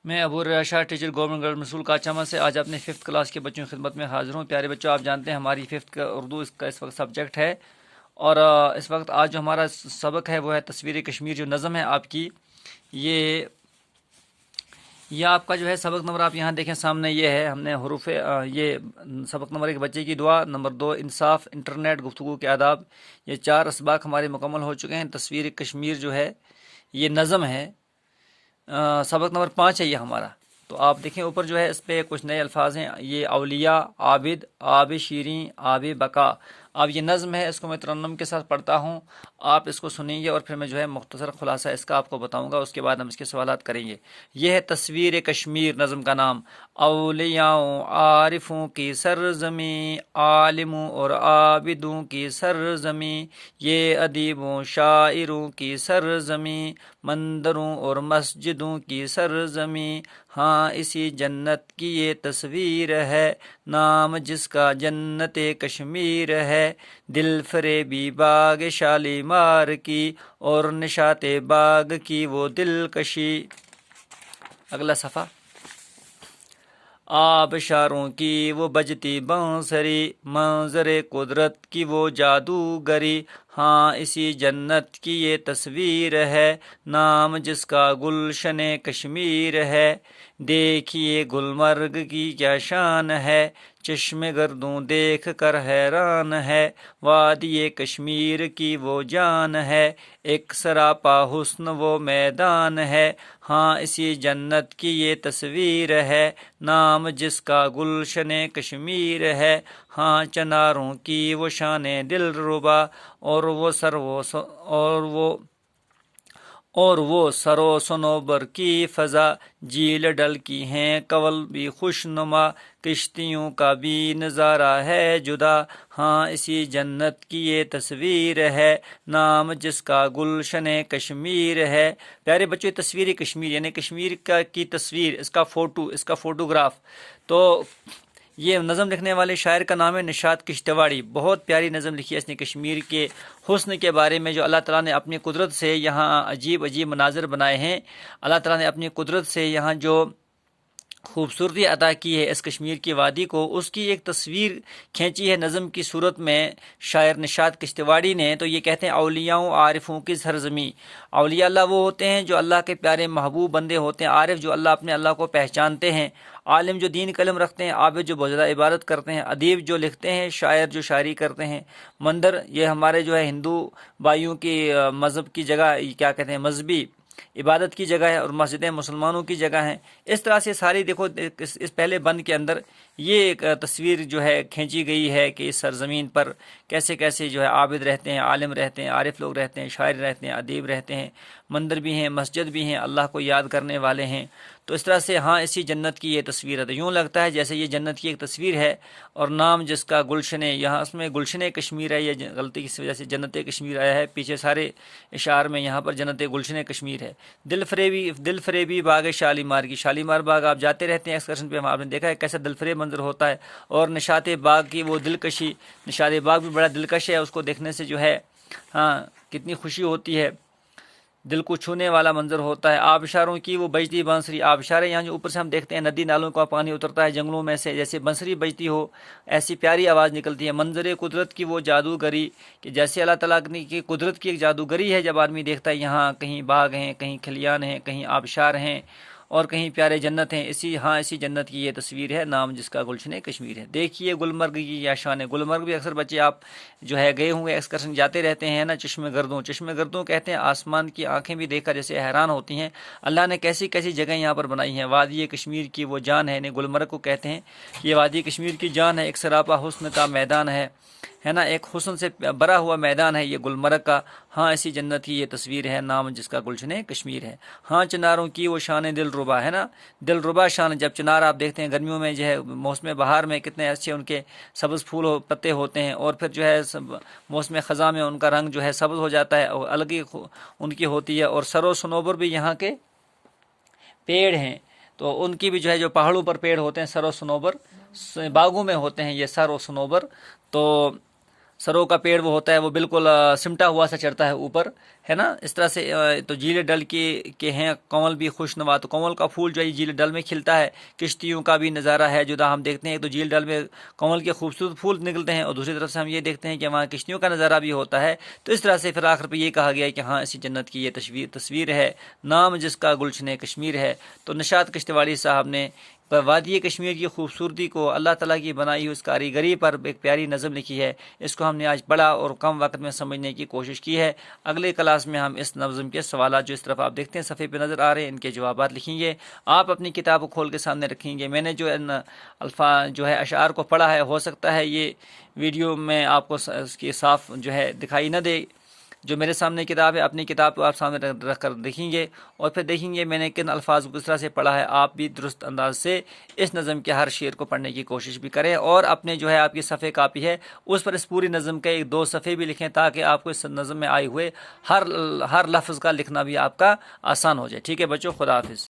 میں ابو رشا teacher government girls مسول کاچامہ سے آج اپنے 5th کلاس کے بچوں کی خدمت میں حاضر ہوں۔ پیارے بچوں، آپ جانتے ہیں ہماری 5th کا اردو اس کا اس وقت سبجیکٹ ہے، اور اس وقت آج جو ہمارا سبق ہے وہ ہے تصویر کشمیر۔ جو نظم ہے آپ کی، یہ آپ کا جو ہے سبق نمبر آپ یہاں دیکھیں سامنے، یہ ہے ہم نے حروف یہ سبق نمبر 1 بچے کی دعا، نمبر 2 انصاف، انٹرنیٹ، گفتگو کے آداب، یہ 4 اسباق ہمارے مکمل ہو چکے ہیں۔ تصویر کشمیر جو ہے یہ نظم ہے، سبق نمبر 5 ہے یہ ہمارا۔ تو آپ دیکھیں اوپر جو ہے اس پہ کچھ نئے الفاظ ہیں، یہ اولیاء، عابد، آب شیریں، آب بقا۔ اب یہ نظم ہے، اس کو میں ترنم کے ساتھ پڑھتا ہوں، آپ اس کو سنیں گے اور پھر میں جو ہے مختصر خلاصہ اس کا آپ کو بتاؤں گا، اس کے بعد ہم اس کے سوالات کریں گے۔ یہ ہے تصویر کشمیر، نظم کا نام۔ اولیاء عارفوں کی سرزمیں، عالموں اور عابدوں کی سرزمیں، یہ ادیبوں شاعروں کی سرزمیں، مندروں اور مسجدوں کی سرزمیں، ہاں اسی جنت کی یہ تصویر ہے، نام جس کا جنت کشمیر ہے، دل فریبی باغ شالیمار کی، اور نشاط باغ کی وہ دلکشی۔ اگلا صفحہ۔ آبشاروں کی وہ بجتی بانسری، منظر قدرت کی وہ جادوگری، ہاں اسی جنت کی یہ تصویر ہے، نام جس کا گلشن کشمیر ہے، دیکھیے گلمرگ کی کیا شان ہے، چشم گردوں دیکھ کر حیران ہے، وادی کشمیر کی وہ جان ہے، ایک سراپا حسن وہ میدان ہے، ہاں اسی جنت کی یہ تصویر ہے، نام جس کا گلشن کشمیر ہے، ہاں چناروں کی وہ شان دل ربا، اور وہ سرو سنوبر کی فضا، جھیل ڈل کی ہیں قول بھی خوش نما، کشتیوں کا بھی نظارہ ہے جدا، ہاں اسی جنت کی یہ تصویر ہے، نام جس کا گلشن کشمیر ہے۔ پیارے بچوں، تصویر کشمیر یعنی کشمیر کی تصویر، اس کا فوٹو، اس کا فوٹوگراف۔ تو یہ نظم لکھنے والے شاعر کا نام ہے نشاط کشتواڑی۔ بہت پیاری نظم لکھی ہے اس نے کشمیر کے حسن کے بارے میں، جو اللہ تعالیٰ نے اپنی قدرت سے یہاں عجیب عجیب مناظر بنائے ہیں۔ اللہ تعالیٰ نے اپنی قدرت سے یہاں جو خوبصورتی عطا کی ہے اس کشمیر کی وادی کو، اس کی ایک تصویر کھینچی ہے نظم کی صورت میں شاعر نشاط کشتواڑی نے۔ تو یہ کہتے ہیں اولیاء عارفوں کی سرزمیں۔ اولیاء اللہ وہ ہوتے ہیں جو اللہ کے پیارے محبوب بندے ہوتے ہیں، عارف جو اپنے اللہ کو پہچانتے ہیں، عالم جو دین کا علم رکھتے ہیں، عابد جو بہت زیادہ عبادت کرتے ہیں، ادیب جو لکھتے ہیں، شاعر جو شاعری کرتے ہیں، مندر یہ ہمارے جو ہے ہندو بھائیوں کی مذہب کی جگہ، کیا کہتے ہیں، مذہبی عبادت کی جگہ ہے، اور مسجدیں مسلمانوں کی جگہ ہیں۔ اس طرح سے ساری دیکھو اس پہلے بند کے اندر یہ ایک تصویر جو ہے کھینچی گئی ہے کہ اس سرزمین پر کیسے کیسے جو ہے عابد رہتے ہیں، عالم رہتے ہیں، عارف لوگ رہتے ہیں، شاعر رہتے ہیں، ادیب رہتے ہیں، مندر بھی ہیں، مسجد بھی ہیں، اللہ کو یاد کرنے والے ہیں۔ تو اس طرح سے ہاں اسی جنت کی یہ تصویر ہے۔ تو یوں لگتا ہے جیسے یہ جنت کی ایک تصویر ہے، اور نام جس کا گلشن، یہاں اس میں گلشن کشمیر ہے، یہ غلطی کی وجہ سے جنت کشمیر آیا ہے، پیچھے سارے اشعار میں یہاں پر جنت گلشن کشمیر ہے۔ دل فریبی باغ شالیمار کی، شالیمار باغ آپ جاتے رہتے ہیں ایکسکرشن پہ، آپ نے دیکھا ہے کیسا دل فریب منظر ہوتا ہے، اور نشاط باغ کی وہ دلکشی، نشاط باغ بھی بڑا دلکش ہے، اس کو دیکھنے سے جو ہے ہاں کتنی خوشی ہوتی ہے، دل کو چھونے والا منظر ہوتا ہے۔ آبشاروں کی وہ بجتی بانسری، آبشاریں یہاں جو اوپر سے ہم دیکھتے ہیں ندی نالوں کا پانی اترتا ہے جنگلوں میں سے، جیسے بنسری بجتی ہو ایسی پیاری آواز نکلتی ہے۔ منظر قدرت کی وہ جادوگری، کہ جیسے اللہ تعالیٰ کی قدرت کی ایک جادوگری ہے، جب آدمی دیکھتا ہے یہاں کہیں باغ ہیں، کہیں کھلیان ہیں، کہیں آبشار ہیں، اور کہیں پیارے جنت ہیں، اسی جنت کی یہ تصویر ہے، نام جس کا گلشن کشمیر ہے۔ دیکھیے گلمرگ کی یا شان، گلمرگ بھی اکثر بچے آپ جو ہے گئے ہوں گے ایکسکرشن جاتے رہتے ہیں نا، چشم گردوں کہتے ہیں آسمان کی آنکھیں بھی دیکھ کر جیسے حیران ہوتی ہیں، اللہ نے کیسی کیسی جگہ یہاں پر بنائی ہیں۔ وادی کشمیر کی وہ جان ہے، یعنی گلمرگ کو کہتے ہیں یہ وادی کشمیر کی جان ہے، ایک سراپا حسن کا میدان ہے نا، ایک حسن سے بھرا ہوا میدان ہے یہ گلمرگ کا، ہاں اسی جنت کی یہ تصویر ہے، نام جس کا گلشن کشمیر ہے۔ ہاں چناروں کی وہ شان دل ربا ہے نا، دل ربا شان، جب چنار آپ دیکھتے ہیں گرمیوں میں جو ہے موسم بہار میں کتنے اچھے ان کے سبز پھول پتے ہوتے ہیں، اور پھر جو ہے موسم خزاں میں ان کا رنگ جو ہے سبز ہو جاتا ہے، اور الگ ہی ان کی ہوتی ہے۔ اور سرو سنوبر بھی یہاں کے پیڑ ہیں، تو ان کی بھی جو ہے جو پہاڑوں پر پیڑ ہوتے ہیں سرو سنوبر، باغوں میں ہوتے ہیں یہ سرو سنوبر، تو سرو کا پیڑ وہ ہوتا ہے، وہ بالکل سمٹا ہوا سا چڑھتا ہے اوپر، ہے نا، اس طرح سے تو جھیل ڈل کے ہیں کنول بھی خوش نوا، تو کنول کا پھول جو ہے جھیل ڈل میں کھلتا ہے، کشتیوں کا بھی نظارہ ہے جدا، ہم دیکھتے ہیں تو جھیل ڈل میں کنول کے خوبصورت پھول نکلتے ہیں، اور دوسری طرف سے ہم یہ دیکھتے ہیں کہ وہاں کشتیوں کا نظارہ بھی ہوتا ہے۔ تو اس طرح سے پھر آخر پہ یہ کہا گیا ہے کہ ہاں اسی جنت کی یہ تصویر ہے، نام جس کا گلشن کشمیر ہے۔ تو نشاط کشتواڑی صاحب نے وادی کشمیر کی خوبصورتی کو، اللہ تعالیٰ کی بنائی ہوئی اس کاریگری پر ایک پیاری نظم لکھی ہے، اس کو ہم نے آج پڑھا اور کم وقت میں سمجھنے کی کوشش کی ہے۔ اگلے کلاس میں ہم اس نظم کے سوالات جو اس طرف آپ دیکھتے ہیں صفحے پہ نظر آ رہے ہیں، ان کے جوابات لکھیں گے، آپ اپنی کتاب کو کھول کے سامنے رکھیں گے۔ میں نے جو الفاظ جو ہے اشعار کو پڑھا ہے، ہو سکتا ہے یہ ویڈیو میں آپ کو اس کی صاف جو ہے دکھائی نہ دے، جو میرے سامنے کتاب ہے اپنی کتاب کو آپ سامنے رکھ کر دیکھیں گے، اور پھر دیکھیں گے میں نے کن الفاظ کو کس طرح سے پڑھا ہے۔ آپ بھی درست انداز سے اس نظم کے ہر شعر کو پڑھنے کی کوشش بھی کریں، اور اپنے جو ہے آپ کی صفحے کاپی ہے اس پر اس پوری نظم کے 1-2 صفحے بھی لکھیں، تاکہ آپ کو اس نظم میں آئے ہوئے ہر لفظ کا لکھنا بھی آپ کا آسان ہو جائے۔ ٹھیک ہے بچوں، خدا حافظ۔